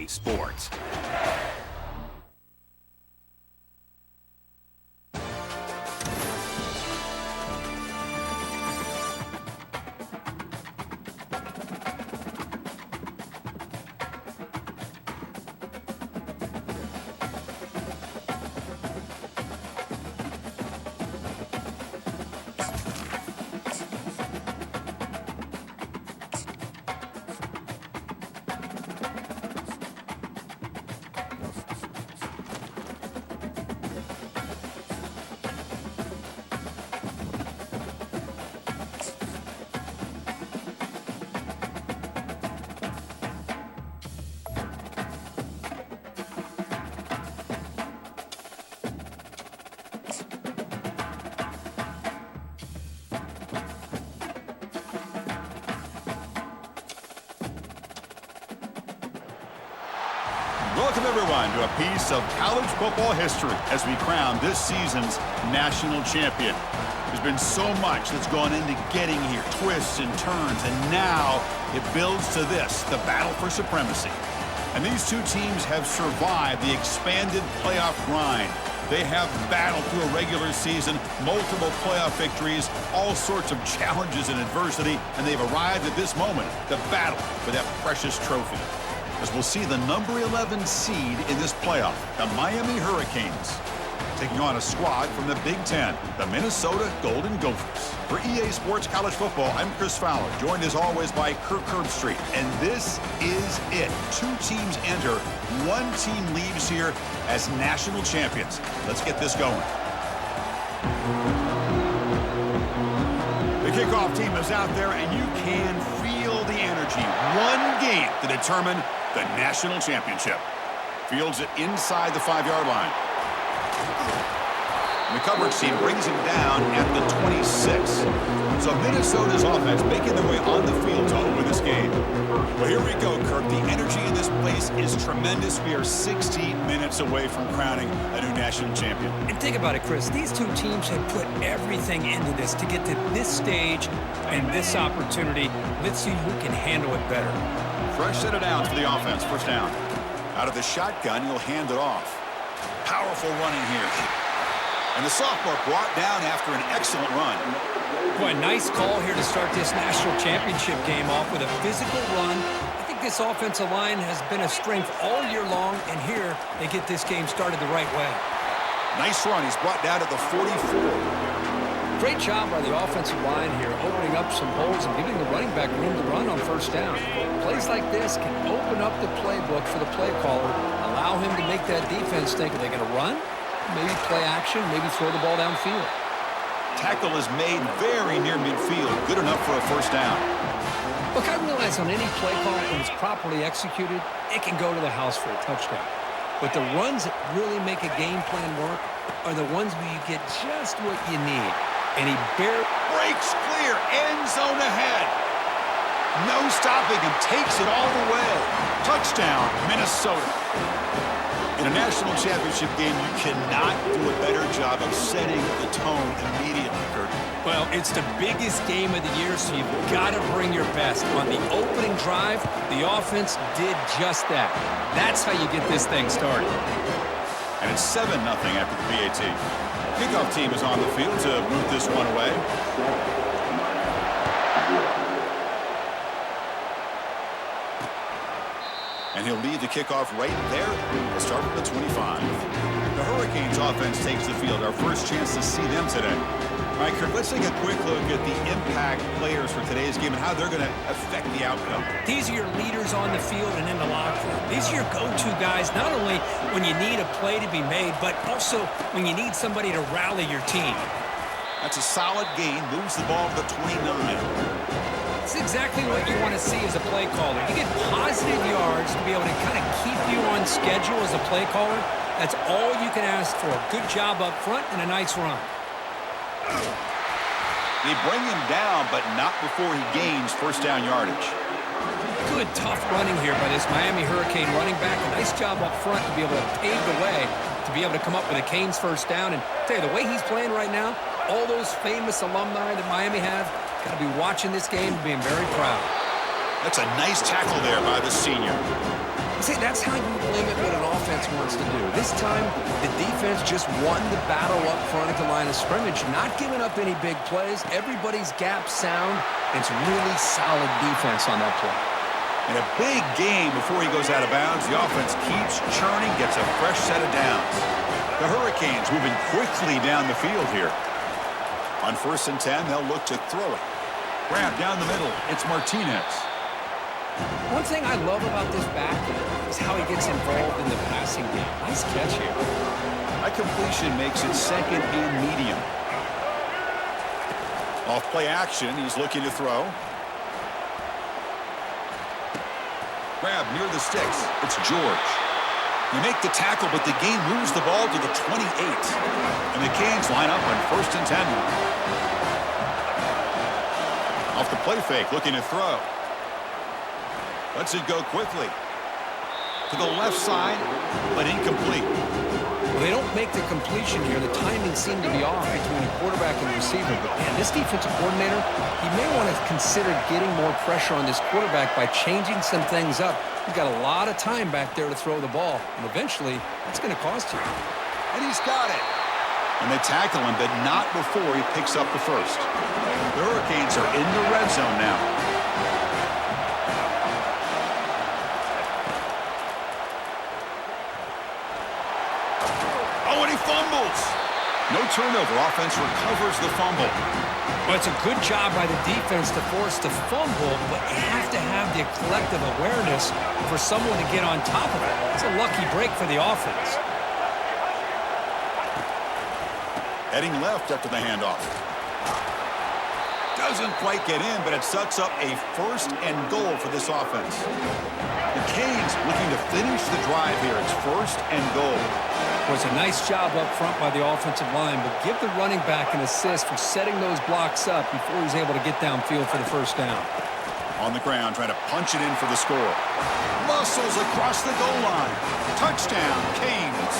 Sports. Welcome, everyone, to a piece of college football history as we crown this season's national champion. There's been so much that's gone into getting here, twists and turns, and now it builds to this, the battle for supremacy. And these two teams have survived the expanded playoff grind. They have battled through a regular season, multiple playoff victories, all sorts of challenges and adversity, and they've arrived at this moment, the battle for that precious trophy. As we'll see the number 11 seed in this playoff, the Miami Hurricanes, taking on a squad from the Big Ten, the Minnesota Golden Gophers. For EA Sports College Football, I'm Chris Fowler, joined as always by Kirk Herbstreit. And this is it. Two teams enter, one team leaves here as national champions. Let's get this going. The kickoff team is out there, and you can feel the energy. One game to determine the national championship. Fields it inside the 5-yard line. And the coverage team brings him down at the 26. So Minnesota's offense making their way on the field to open this game. Well, here we go, Kirk. The energy in this place is tremendous. We are 60 minutes away from crowning a new national champion. And think about it, Chris. These two teams have put everything into this to get to this stage and this opportunity. Let's see who can handle it better. Fresh set of downs for the offense. First down. Out of the shotgun, he'll hand it off. Powerful running here. And the sophomore brought down after an excellent run. Boy, nice call here to start this national championship game off with a physical run. I think this offensive line has been a strength all year long, and here they get this game started the right way. Nice run. He's brought down at the 44. Great job by the offensive line here, opening up some holes and giving the running back room to run on first down. Plays like this can open up the playbook for the play caller, allow him to make that defense think, are they going to run? Maybe play action, maybe throw the ball downfield. Tackle is made very near midfield. Good enough for a first down. Look, I realize on any play call, when it's properly executed, it can go to the house for a touchdown. But the runs that really make a game plan work are the ones where you get just what you need. And he barely breaks clear, end zone ahead. No stopping him, takes it all the way. Touchdown, Minnesota. In a national championship game, you cannot do a better job of setting the tone immediately, Kurt. Well, it's the biggest game of the year, so you've got to bring your best. On the opening drive, the offense did just that. That's how you get this thing started. And it's 7-0 after the PAT. Kickoff team is on the field to move this one away. And he'll lead the kickoff right there. He'll start from the 25. The Hurricanes offense takes the field. Our first chance to see them today. All right, Kirk, let's take a quick look at the impact players for today's game and how they're going to affect the outcome. These are your leaders on the field and in the locker room. These are your go-to guys, not only when you need a play to be made, but also when you need somebody to rally your team. That's a solid gain. Moves the ball to the 29. It's exactly what you want to see as a play caller. You get positive yards to be able to kind of keep you on schedule as a play caller. That's all you can ask for. Good job up front and a nice run. They bring him down, but not before he gains first down yardage. Good, tough running here by this Miami Hurricane running back. A nice job up front to be able to pave the way, to be able to come up with a Canes first down. And tell you, the way he's playing right now, all those famous alumni that Miami have, got to be watching this game and being very proud. That's a nice tackle there by the senior. See, that's how you limit what an offense wants to do. This time, the defense just won the battle up front at the line of scrimmage, not giving up any big plays. Everybody's gap sound. It's really solid defense on that play. In a big game before he goes out of bounds, the offense keeps churning, gets a fresh set of downs. The Hurricanes moving quickly down the field here. On 1st and 10, they'll look to throw it. Grab down the middle. It's Martinez. One thing I love about this back is how he gets involved in the passing game. Nice catch here. That completion makes it 2nd and medium. Off play action, he's looking to throw. Grab near the sticks. It's George. They make the tackle, but the game moves the ball to the 28. And the Canes line up on 1st and 10. Off the play fake, looking to throw. Lets it go quickly. To the left side, but incomplete. Well, they don't make the completion here. The timing seemed to be off between the quarterback and the receiver. But, man, this defensive coordinator, he may want to consider getting more pressure on this quarterback by changing some things up. He's got a lot of time back there to throw the ball. And eventually, that's going to cost you. And he's got it. And they tackle him, but not before he picks up the first. The Hurricanes are in the red zone now. Oh, and he fumbles. No turnover. Offense recovers the fumble. Well, it's a good job by the defense to force the fumble, but you have to have the collective awareness for someone to get on top of it. It's a lucky break for the offense. Heading left after the handoff. Doesn't quite get in, but it sets up a 1st and goal for this offense. The Canes looking to finish the drive here. It's 1st and goal. Well, it's a nice job up front by the offensive line, but give the running back an assist for setting those blocks up before he's able to get downfield for the 1st down. On the ground, trying to punch it in for the score. Muscles across the goal line. Touchdown, Canes.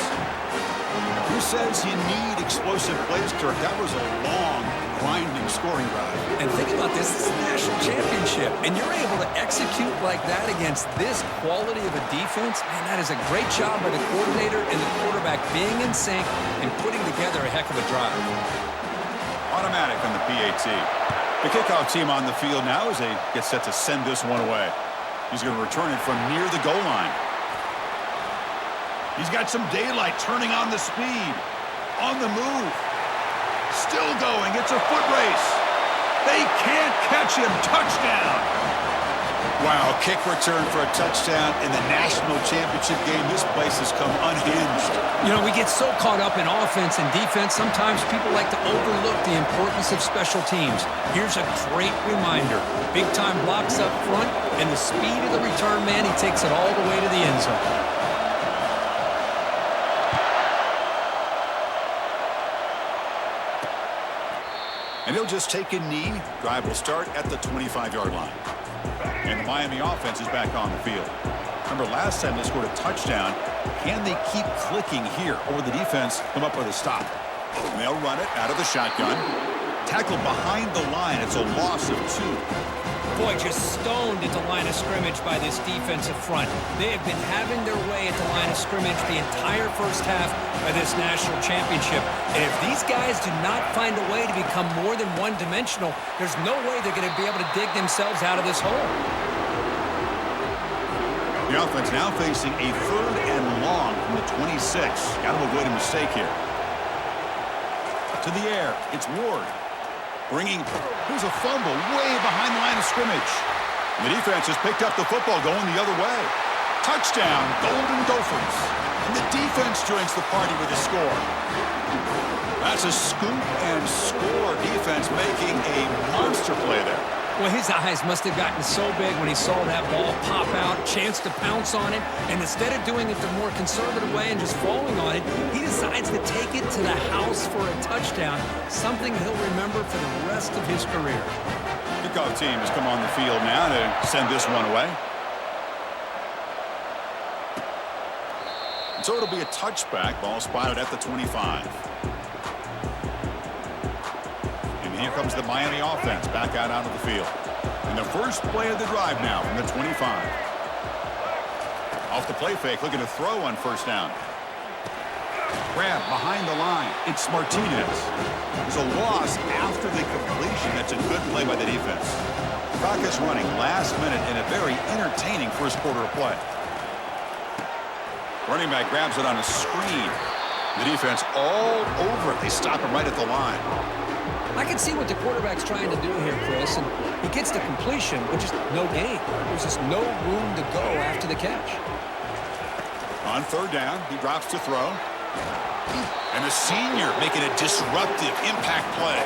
Who says you need explosive plays, Kirk? That was a long, grinding scoring drive. And think about this. This is a national championship, and you're able to execute like that against this quality of a defense. Man, that is a great job by the coordinator and the quarterback being in sync and putting together a heck of a drive. Automatic on the PAT. The kickoff team on the field now as they get set to send this one away. He's going to return it from near the goal line. He's got some daylight, turning on the speed. On the move. Still going. It's a foot race. They can't catch him. Touchdown. Wow, kick return for a touchdown in the national championship game. This place has come unhinged. You know, we get so caught up in offense and defense, sometimes people like to overlook the importance of special teams. Here's a great reminder. Big-time blocks up front, and the speed of the return man, he takes it all the way to the end zone. And he'll just take a knee. Drive will start at the 25-yard line. And the Miami offense is back on the field. Remember, last time they scored a touchdown. Can they keep clicking here, or will the defense come up with a stop? And they'll run it out of the shotgun. Tackled behind the line. It's a loss of 2. Boy, just stoned at the line of scrimmage by this defensive front. They have been having their way at the line of scrimmage the entire 1st half of this national championship. And if these guys do not find a way to become more than one-dimensional, there's no way they're going to be able to dig themselves out of this hole. The offense now facing a 3rd and long from the 26. Got to avoid a mistake here. To the air, it's Ward. Here's a fumble way behind the line of scrimmage. The defense has picked up the football going the other way. Touchdown, Golden Gophers. And the defense joins the party with a score. That's a scoop and score defense making a monster play there. Well, his eyes must have gotten so big when he saw that ball pop out, chance to pounce on it, and instead of doing it the more conservative way and just falling on it, he decides to take it to the house for a touchdown, something he'll remember for the rest of his career. Kickoff team has come on the field now to send this one away. And so it'll be a touchback, ball spotted at the 25. Here comes the Miami offense back out onto the field. And the first play of the drive now from the 25. Off the play fake, looking to throw on first down. Grab behind the line. It's Martinez. There's a loss after the completion. That's a good play by the defense. Clock is running last minute in a very entertaining first quarter of play. Running back grabs it on a screen. The defense all over it. They stop him right at the line. I can see what the quarterback's trying to do here, Chris, and he gets the completion, but just no gain. There's just no room to go after the catch. On third down, he drops to throw. And the senior making a disruptive impact play.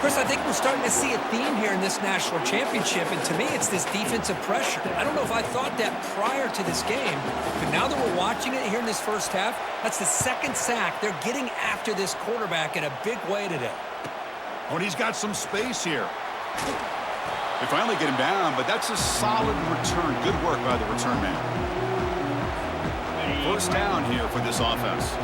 Chris, I think we're starting to see a theme here in this national championship, and to me it's this defensive pressure. I don't know if I thought that prior to this game, but now that we're watching it here in this first half, that's the second sack. They're getting after this quarterback in a big way today. Oh, and he's got some space here. They finally get him down, but that's a solid return. Good work by the return man. First down here for this offense.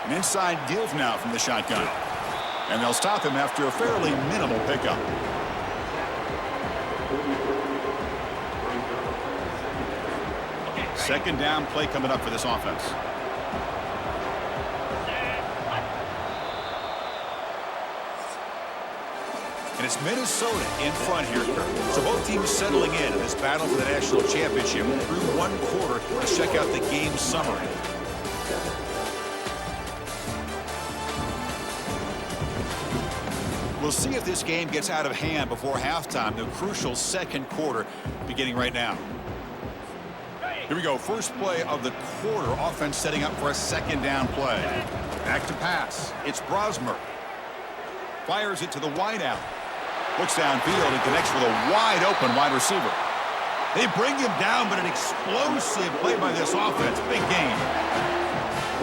An inside give now from the shotgun. And they'll stop him after a fairly minimal pickup. Second down play coming up for this offense. And it's Minnesota in front here, Kurt. So both teams settling in this battle for the national championship through one quarter. Let's check out the game summary. We'll see if this game gets out of hand before halftime. The crucial second quarter beginning right now. Here we go. First play of the quarter. Offense setting up for a second down play. Back to pass. It's Brosmer. Fires it to the wideout. Looks downfield and connects with a wide-open wide receiver. They bring him down, but an explosive play by this offense. Big game.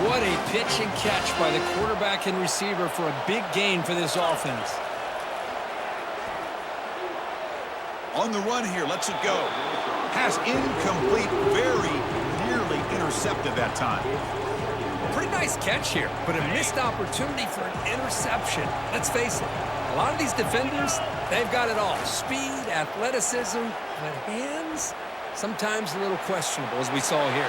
What a pitch and catch by the quarterback and receiver for a big gain for this offense. On the run here, lets it go. Pass incomplete, very nearly intercepted that time. Pretty nice catch here, but a missed opportunity for an interception. Let's face it, a lot of these defenders, they've got it all. Speed, athleticism, but hands, sometimes a little questionable, as we saw here.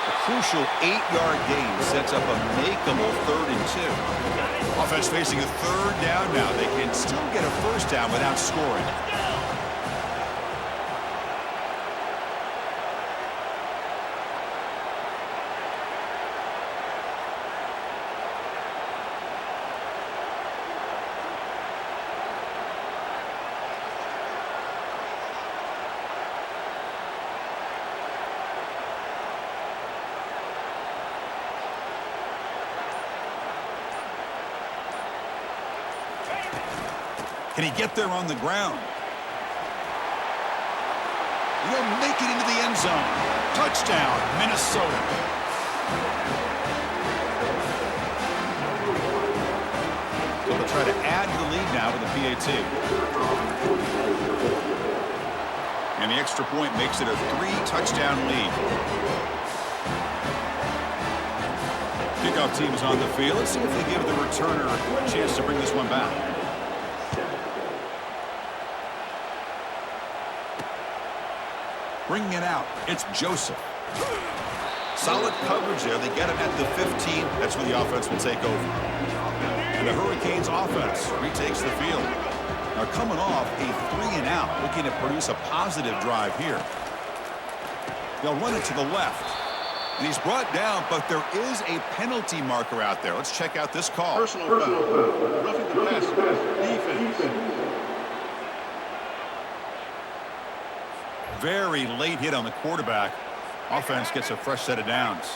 A crucial 8-yard gain sets up a makeable 3rd and 2. Offense facing a third down now. They can still get a first down without scoring. Can he get there on the ground? He'll make it into the end zone. Touchdown, Minnesota. So they'll try to add to the lead now with a PAT. And the extra point makes it a 3-touchdown lead. Kickoff team is on the field. Let's see if they give the returner a chance to bring this one back. Bringing it out, it's Joseph. Solid coverage there. They get him at the 15. That's where the offense will take over. And the Hurricanes offense retakes the field. Now coming off a 3-and-out, looking to produce a positive drive here. They'll run it to the left. And he's brought down, but there is a penalty marker out there. Let's check out this call. Personal foul. Roughing the pass. Defense. Very late hit on the quarterback. Offense gets a fresh set of downs.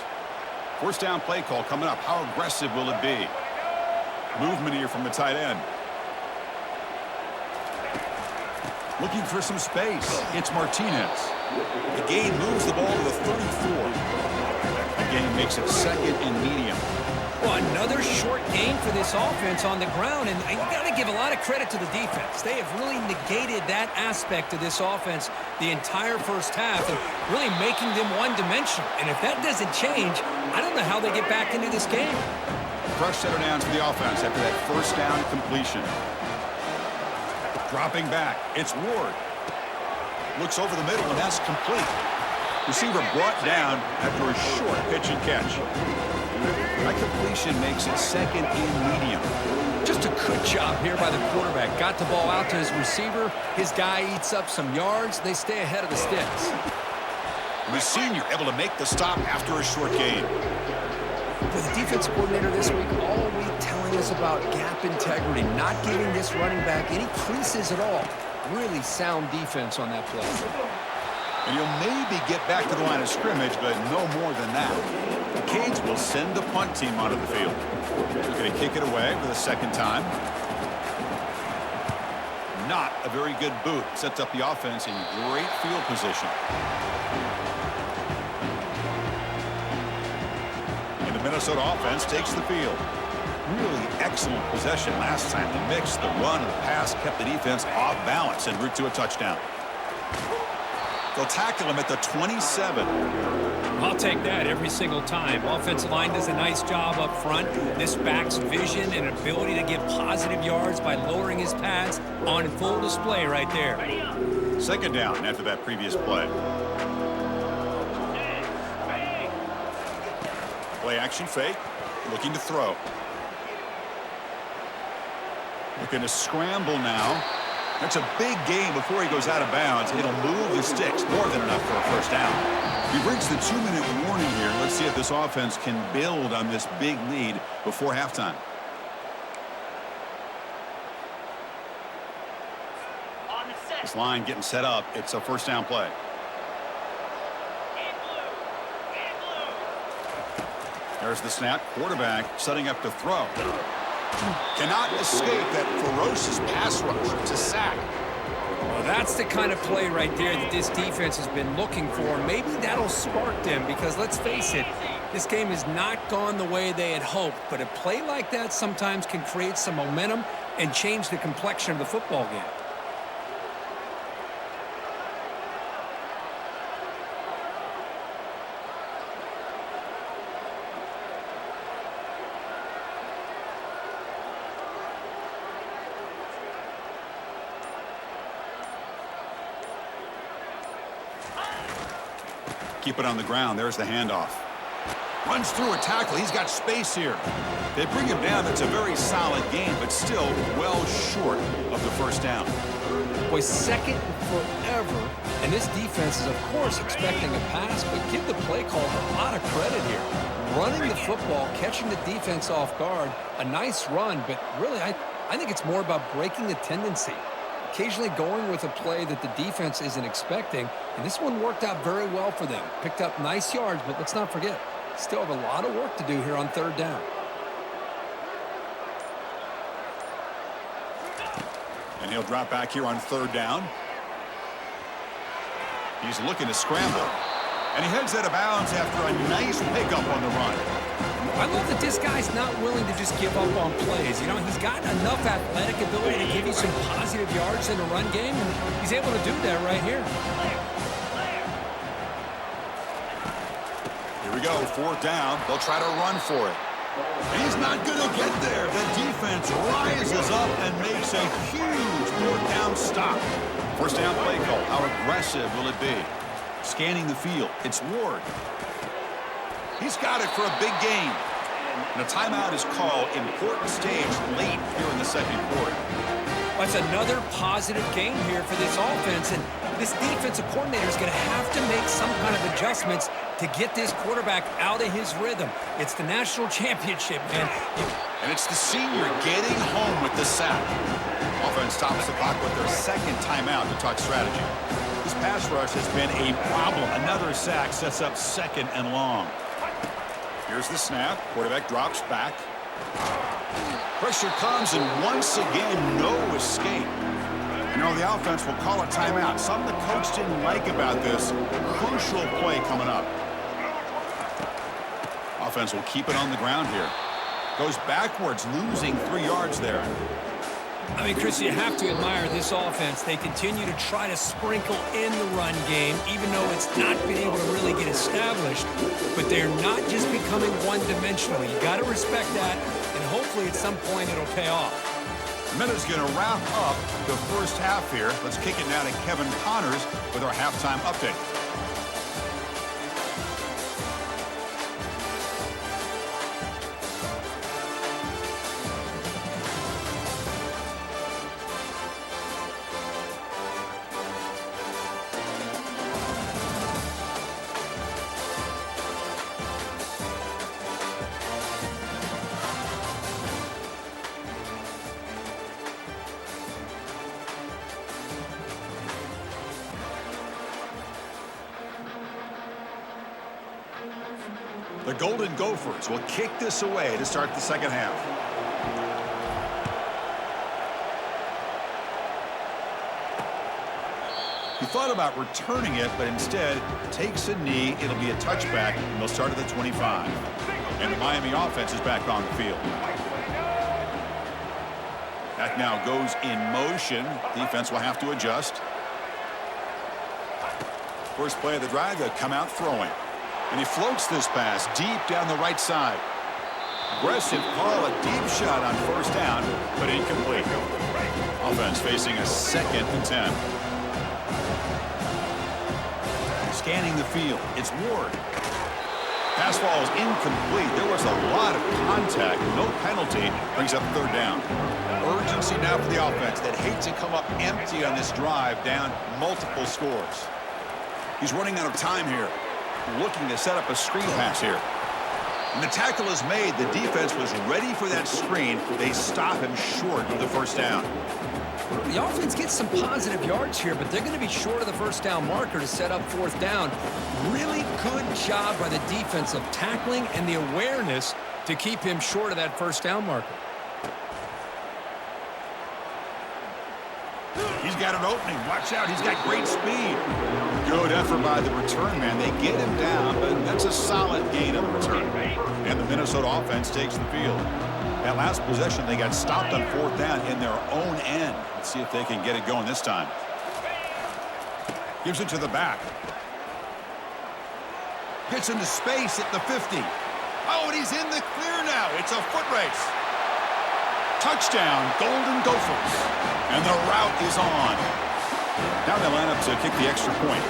First down play call coming up. How aggressive will it be? Movement here from the tight end. Looking for some space. It's Martinez. The gain moves the ball to the 34. The gain makes it second and medium. Well, another short gain for this offense on the ground, and you got to give a lot of credit to the defense. They have really negated that aspect of this offense the entire first half and really making them one-dimensional. And if that doesn't change, I don't know how they get back into this game. Fresh set of downs for the offense after that first down completion. Dropping back. It's Ward. Looks over the middle, and that's complete. Receiver brought down after a short pitch and catch. That completion makes it second and medium. Just a good job here by the quarterback. Got the ball out to his receiver. His guy eats up some yards. They stay ahead of the sticks. The senior able to make the stop after a short gain. For the defense coordinator this week, all week telling us about gap integrity, not giving this running back any creases at all. Really sound defense on that play. And he'll maybe get back to the line of scrimmage, but no more than that. The Canes will send the punt team onto the field. They're going to kick it away for the second time. Not a very good boot. Sets up the offense in great field position. And the Minnesota offense takes the field. Really excellent possession last time. The mix, the run, and the pass kept the defense off balance en route to a touchdown. They'll tackle him at the 27. I'll take that every single time. Offensive line does a nice job up front. This back's vision and ability to get positive yards by lowering his pads on full display right there. Second down after that previous play. Play action fake. Looking to throw. Looking to scramble now. That's a big gain before he goes out of bounds. It'll move the sticks. More than enough for a first down. We've reached the 2-minute warning here. Let's see if this offense can build on this big lead before halftime. This line getting set up. It's a first down play. There's the snap. Quarterback setting up to throw. Cannot escape that ferocious pass rush. It's a sack. Well, that's the kind of play right there that this defense has been looking for. Maybe that'll spark them because, let's face it, this game has not gone the way they had hoped. But a play like that sometimes can create some momentum and change the complexion of the football game. Keep it on the ground. There's the handoff. Runs through a tackle. He's got space here. They bring him down. That's a very solid game, but still well short of the first down. Boy, second and forever. And this defense is, of course, expecting a pass, but give the play caller a lot of credit here. Running the football, catching the defense off guard, a nice run, but really I think it's more about breaking the tendency. Occasionally going with a play that the defense isn't expecting, and this one worked out very well for them. Picked up nice yards, but let's not forget, still have a lot of work to do here on third down. And he'll drop back here on third down. He's looking to scramble. And he heads out of bounds after a nice pickup on the run. I love that this guy's not willing to just give up on plays. You know, he's got enough athletic ability to give you some positive yards in the run game, and he's able to do that right here. Here we go, fourth down. They'll try to run for it. He's not going to get there. The defense rises up and makes a huge fourth down stop. First down play call. How aggressive will it be? Scanning the field. It's Ward. He's got it for a big gain. And a timeout is called. Important stage late here in the second quarter. That's another positive game here for this offense, and this defensive coordinator is going to have to make some kind of adjustments to get this quarterback out of his rhythm. It's the national championship, man. And it's the senior getting home with the sack. Offense stops the clock with their second timeout to talk strategy. This pass rush has been a problem. Another sack sets up second and long. Here's the snap. Quarterback drops back. Pressure comes, and once again, no escape. You know, the offense will call a timeout. Something the coach didn't like about this. Crucial play coming up. Offense will keep it on the ground here. Goes backwards, losing 3 yards there. I mean, Chris, you have to admire this offense. They continue to try to sprinkle in the run game, even though it's not been able to really get established. But they're not just becoming one-dimensional. You got to respect that, and hopefully at some point it'll pay off. Minutes going to wrap up the first half here. Let's kick it now to Kevin Connors with our halftime update. The Golden Gophers will kick this away to start the second half. He thought about returning it, but instead takes a knee. It'll be a touchback, and they'll start at the 25. And the Miami offense is back on the field. That now goes in motion. Defense will have to adjust. First play of the drive, they'll come out throwing. And he floats this pass deep down the right side. Aggressive call, a deep shot on first down, but incomplete. Offense facing a 2nd and 10. Scanning the field, it's Ward. Pass ball is incomplete. There was a lot of contact. No penalty. Brings up 3rd down. Urgency now for the offense that hates to come up empty on this drive, down multiple scores. He's running out of time here. Looking to set up a screen pass here. And the tackle is made. The defense was ready for that screen. They stop him short of the first down. The offense gets some positive yards here, but they're going to be short of the first down marker to set up 4th down. Really good job by the defense of tackling and the awareness to keep him short of that first down marker. He's got an opening. Watch out. He's got great speed. Good effort by the return man. They get him down, but that's a solid gain on the return. And the Minnesota offense takes the field. That last possession, they got stopped on 4th down in their own end. Let's see if they can get it going this time. Gives it to the back. Gets into space at the 50. Oh, and he's in the clear now. It's a foot race. Touchdown, Golden Gophers. And the route is on. Now they line up to kick the extra point.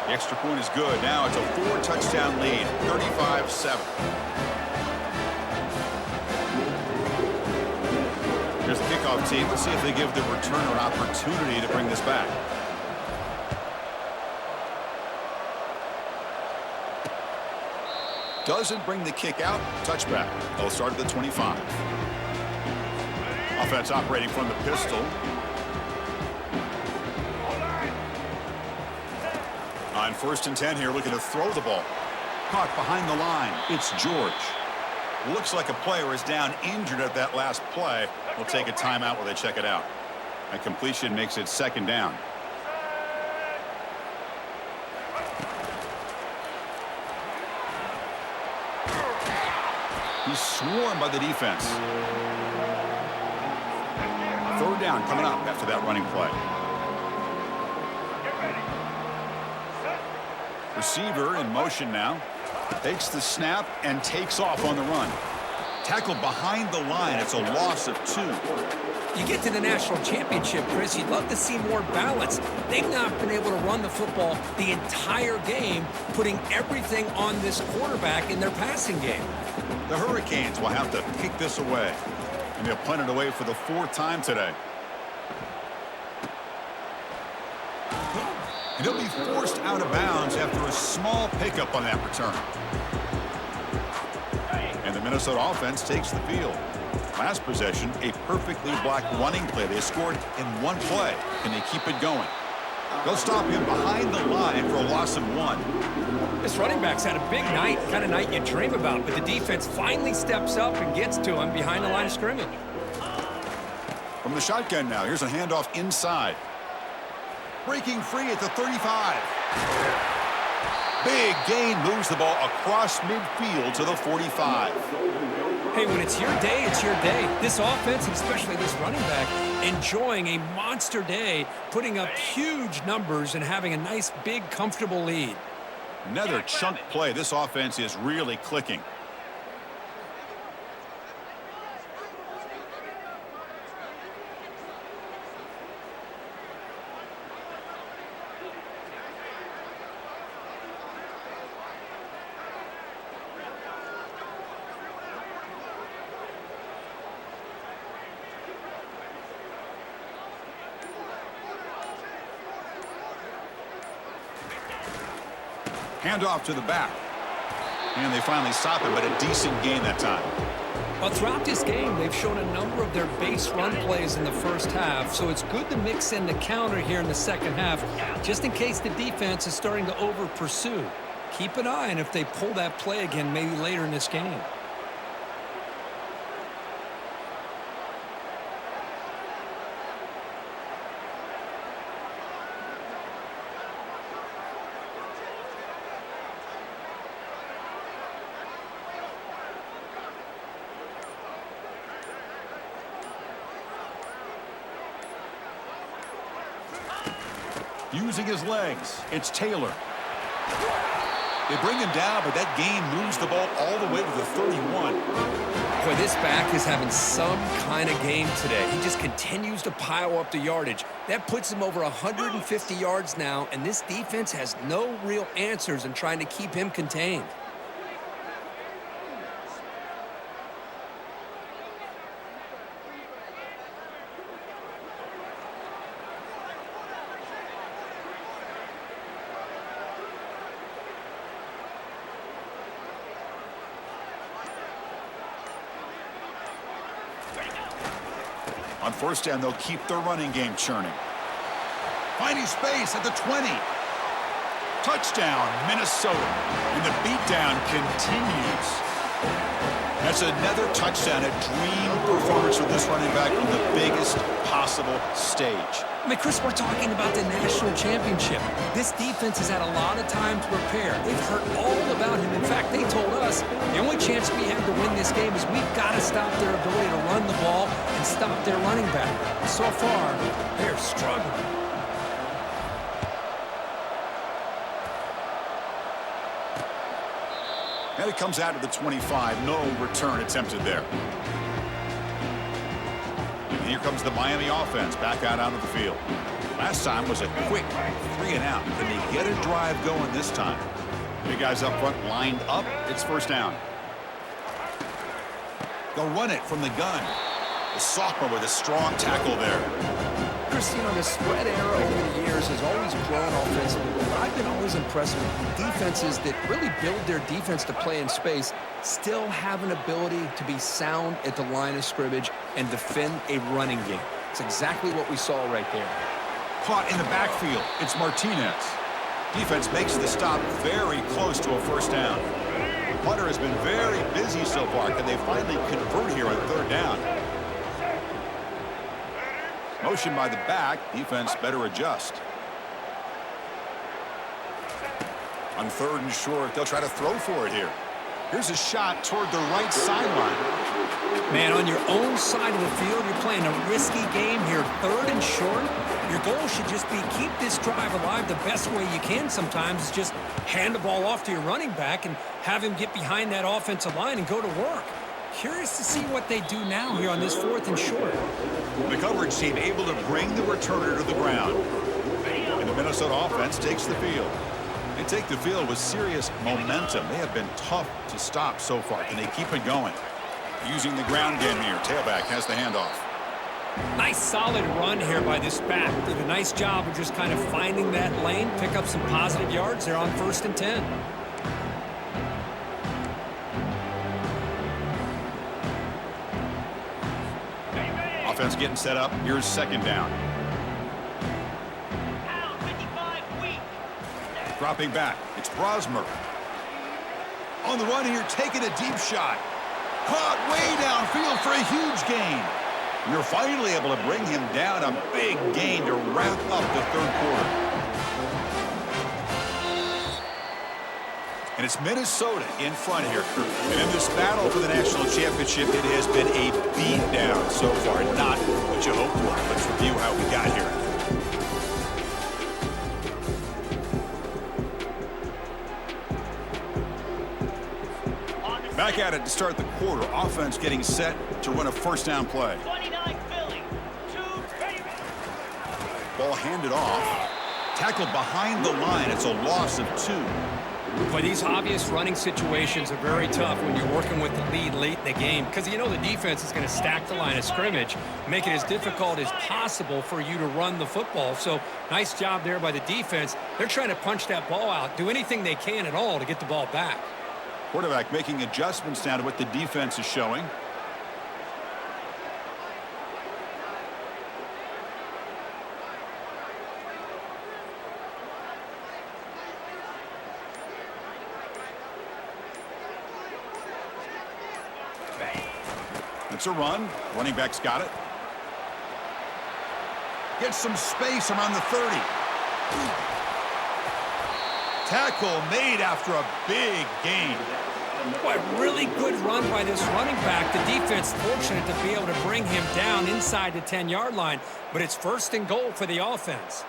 The extra point is good. Now it's a 4-touchdown lead, 35-7. Here's the kickoff team. Let's see if they give the returner an opportunity to bring this back. Doesn't bring the kick out. Touchback. They'll start at the 25. Offense operating from the pistol. On 1st and 10 here, looking to throw the ball. Caught behind the line. It's George. Looks like a player is down injured at that last play. We'll take a timeout while they check it out. A completion makes it 2nd down. He's swarmed by the defense. 3rd down coming up after that running play. Receiver in motion now. Takes the snap and takes off on the run. Tackled behind the line. It's a loss of 2. You get to the national championship, Chris, you'd love to see more balance. They've not been able to run the football the entire game, putting everything on this quarterback in their passing game. The Hurricanes will have to kick this away. And they'll punt it away for the 4th time today. And he'll be forced out of bounds after a small pickup on that return. And the Minnesota offense takes the field. Last possession, a perfectly blocked running play. They scored in 1 play. Can they keep it going? They'll stop him behind the line for a loss of 1. This running back's had a big night, kind of night you dream about, but the defense finally steps up and gets to him behind the line of scrimmage. From the shotgun now, here's a handoff inside. Breaking free at the 35. Big gain, moves the ball across midfield to the 45. Hey, when it's your day, it's your day. This offense, especially this running back, enjoying a monster day, putting up huge numbers and having a nice, big, comfortable lead. Another chunk play. This offense is really clicking. Hand off to the back. And they finally stop him, but a decent gain that time. Well, throughout this game, they've shown a number of their base run plays in the first half, so it's good to mix in the counter here in the second half, just in case the defense is starting to over-pursue. Keep an eye on if they pull that play again maybe later in this game. Using his legs, it's Taylor. They bring him down, but that gain moves the ball all the way to the 31. Boy, this back is having some kind of game today. He just continues to pile up the yardage. That puts him over 150 yards now, and this defense has no real answers in trying to keep him contained. On first down, they'll keep their running game churning. Finding space at the 20. Touchdown, Minnesota. And the beatdown continues. That's another touchdown, a dream performance for this running back on the biggest possible stage. I mean, Chris, we're talking about the national championship. This defense has had a lot of time to prepare. They've heard all about him. In fact, they told us the only chance we have to win this game is we've got to stop their ability to run the ball and stop their running back. So far, they're struggling. And it comes out to the 25. No return attempted there. And here comes the Miami offense back out onto the field. Last time was a quick 3-and-out. Can they get a drive going this time? Big guys up front lined up. It's first down. They'll run it from the gun. The sophomore with a strong tackle there. Chris, you know, the spread era over the years has always grown offensively, but I've been always impressed with defenses that really build their defense to play in space, still have an ability to be sound at the line of scrimmage and defend a running game. It's exactly what we saw right there. Caught in the backfield. It's Martinez. Defense makes the stop very close to a first down. Punter has been very busy so far. Can they finally convert here on third down? Motion by the back. Defense better adjust. On third and short, they'll try to throw for it here. Here's a shot toward the right sideline. Man, on your own side of the field, you're playing a risky game here. Third and short, your goal should just be keep this drive alive the best way you can sometimes. Is just hand the ball off to your running back and have him get behind that offensive line and go to work. Curious to see what they do now here on this fourth and short. The coverage team able to bring the returner to the ground. And the Minnesota offense takes the field. They take the field with serious momentum. They have been tough to stop so far. Can they keep it going? Using the ground game here. Tailback has the handoff. Nice solid run here by this back. Did a nice job of just kind of finding that lane, pick up some positive yards there on 1st and 10. Offense getting set up. Here's second down. Dropping back. It's Brosmer. On the run here, taking a deep shot. Caught way downfield for a huge gain. You're finally able to bring him down. A big gain to wrap up the third quarter. And it's Minnesota in front here. And in this battle for the national championship, it has been a beatdown so far. Not what you hoped for. Let's review how we got here. Back at it to start the quarter. Offense getting set to run a first down play. 29 Philly. 2 ready. Ball handed off. Tackled behind the line. It's a loss of 2. But these obvious running situations are very tough when you're working with the lead late in the game because you know the defense is going to stack the line of scrimmage, make it as difficult as possible for you to run the football. So nice job there by the defense. They're trying to punch that ball out, do anything they can at all to get the ball back. Quarterback making adjustments now to what the defense is showing. It's a run. Running back's got it. Gets some space around the 30. Tackle made after a big gain. Boy, really good run by this running back. The defense fortunate to be able to bring him down inside the 10-yard line, but it's 1st and goal for the offense.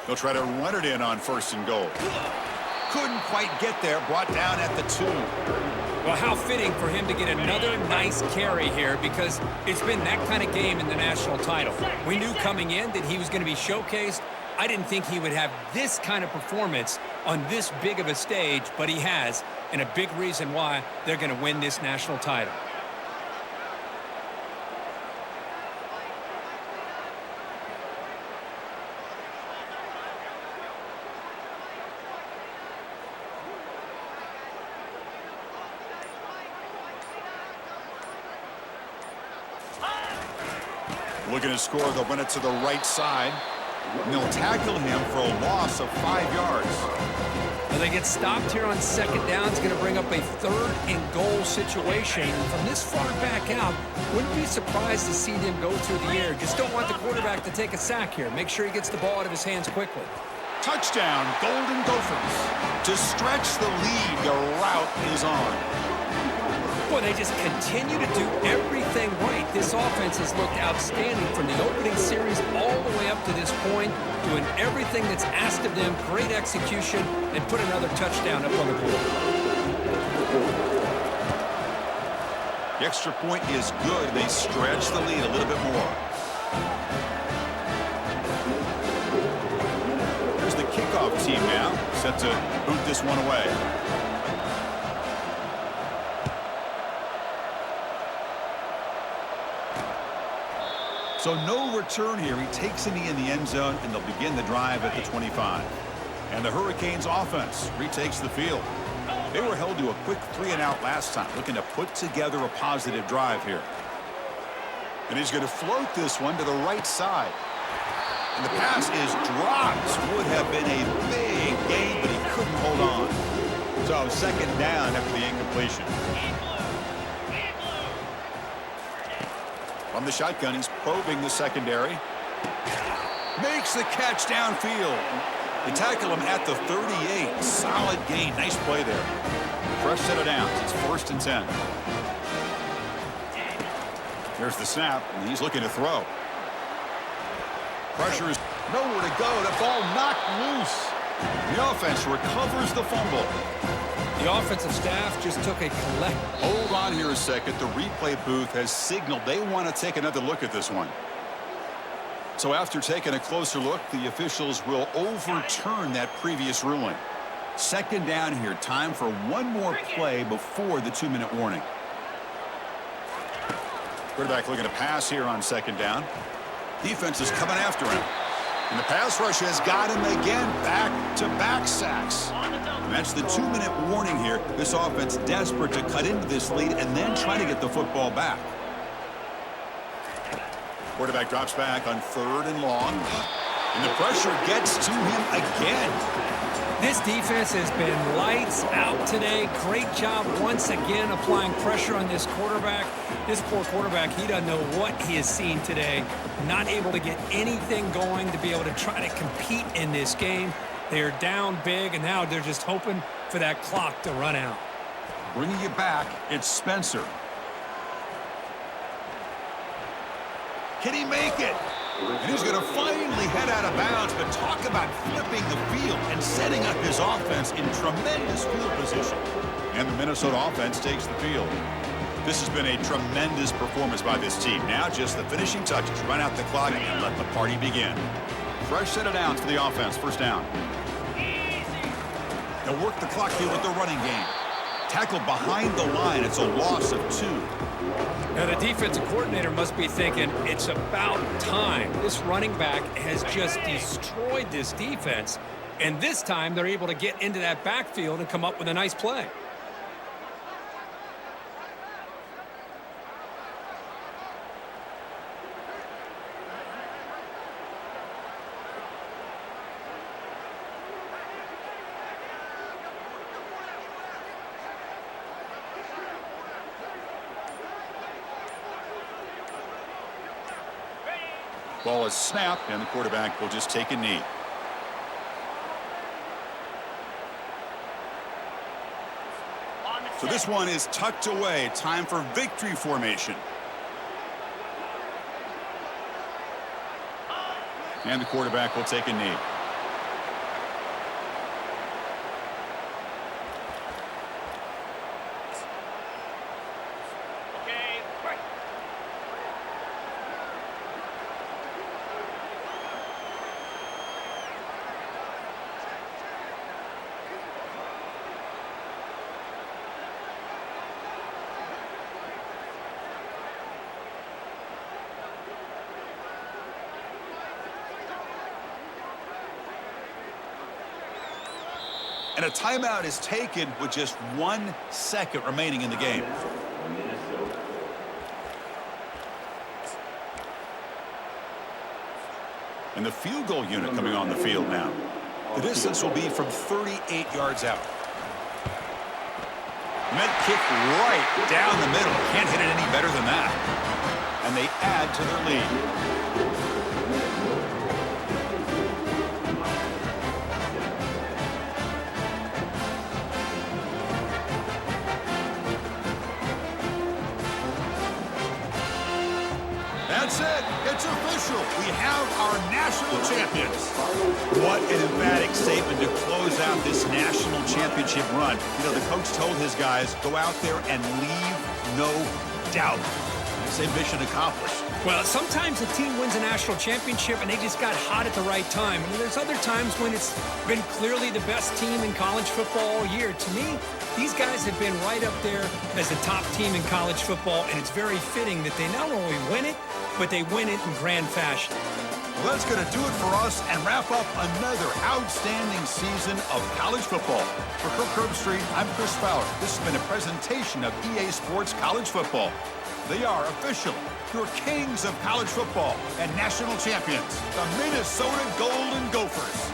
They'll try to run it in on 1st and goal. Couldn't quite get there. Brought down at the 2. Well, how fitting for him to get another nice carry here because it's been that kind of game in the national title. We knew coming in that he was going to be showcased. I didn't think he would have this kind of performance on this big of a stage, but he has, and a big reason why they're going to win this national title. Looking to score, they'll run it to the right side. And they'll tackle him for a loss of 5 yards. Well, they get stopped here on 2nd down. It's going to bring up a 3rd and goal situation. From this far back out, wouldn't be surprised to see them go through the air. Just don't want the quarterback to take a sack here. Make sure he gets the ball out of his hands quickly. Touchdown, Golden Gophers. To stretch the lead, the route is on. Boy, they just continue to do everything right. This offense has looked outstanding from the opening series all the way up to this point, doing everything that's asked of them, great execution, and put another touchdown up on the board. The extra point is good. They stretch the lead a little bit more. Here's the kickoff team now, set to boot this one away. So no return here. He takes it in the end zone, and they'll begin the drive at the 25. And the Hurricanes offense retakes the field. They were held to a quick 3-and-out last time, looking to put together a positive drive here. And he's going to float this one to the right side. And the pass is dropped. Would have been a big gain, but he couldn't hold on. So 2nd down after the incompletion. From the shotgun, he's probing the secondary. Makes the catch downfield. They tackle him at the 38. Solid gain. Nice play there. Fresh set of downs. It's 1st and 10. There's the snap, and he's looking to throw. Pressure is nowhere to go. The ball knocked loose. The offense recovers the fumble. The offensive staff just took a collect. Hold on here a second. The replay booth has signaled they want to take another look at this one. So after taking a closer look, the officials will overturn that previous ruling. 2nd down here. Time for one more play before the 2-minute warning. Quarterback looking to pass here on 2nd down. Defense is coming after him. And the pass rush has got him again. Back-to-back sacks. And that's the 2-minute warning here. This offense desperate to cut into this lead and then try to get the football back. Quarterback drops back on 3rd and long. And the pressure gets to him again. This defense has been lights out today. Great job once again applying pressure on this quarterback. This poor quarterback, he doesn't know what he has seen today. Not able to get anything going to be able to try to compete in this game. They're down big, and now they're just hoping for that clock to run out. Bringing you back, it's Spencer. Can he make it? And he's going to finally head out of bounds, but talk about flipping the field and setting up his offense in tremendous field position. And the Minnesota offense takes the field. This has been a tremendous performance by this team. Now just the finishing touches. Run out the clock and let the party begin. Fresh set of downs for the offense. First down. They'll work the clock here with the running game. Tackled behind the line. It's a loss of 2. Now, the defensive coordinator must be thinking, it's about time. This running back has just destroyed this defense, and this time they're able to get into that backfield and come up with a nice play. Ball is snapped, and the quarterback will just take a knee. So this one is tucked away. Time for victory formation. And the quarterback will take a knee. And a timeout is taken with just 1 second remaining in the game. And the field goal unit coming on the field now. The distance will be from 38 yards out. Meant kick right down the middle. Can't hit it any better than that. And they add to their lead. That's it. It's official. We have our national champions. What an emphatic statement to close out this national championship run. You know, the coach told his guys, go out there and leave no doubt. I say mission accomplished. Well, sometimes a team wins a national championship and they just got hot at the right time. And there's other times when it's been clearly the best team in college football all year. To me, these guys have been right up there as the top team in college football, and it's very fitting that they not only win it, but they win it in grand fashion. Well, that's going to do it for us and wrap up another outstanding season of college football. For Kirk Herbstreit, I'm Chris Fowler. This has been a presentation of EA Sports College Football. They are officially your kings of college football and national champions, the Minnesota Golden Gophers.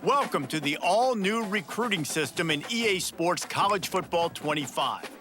Welcome to the all-new recruiting system in EA Sports College Football 25.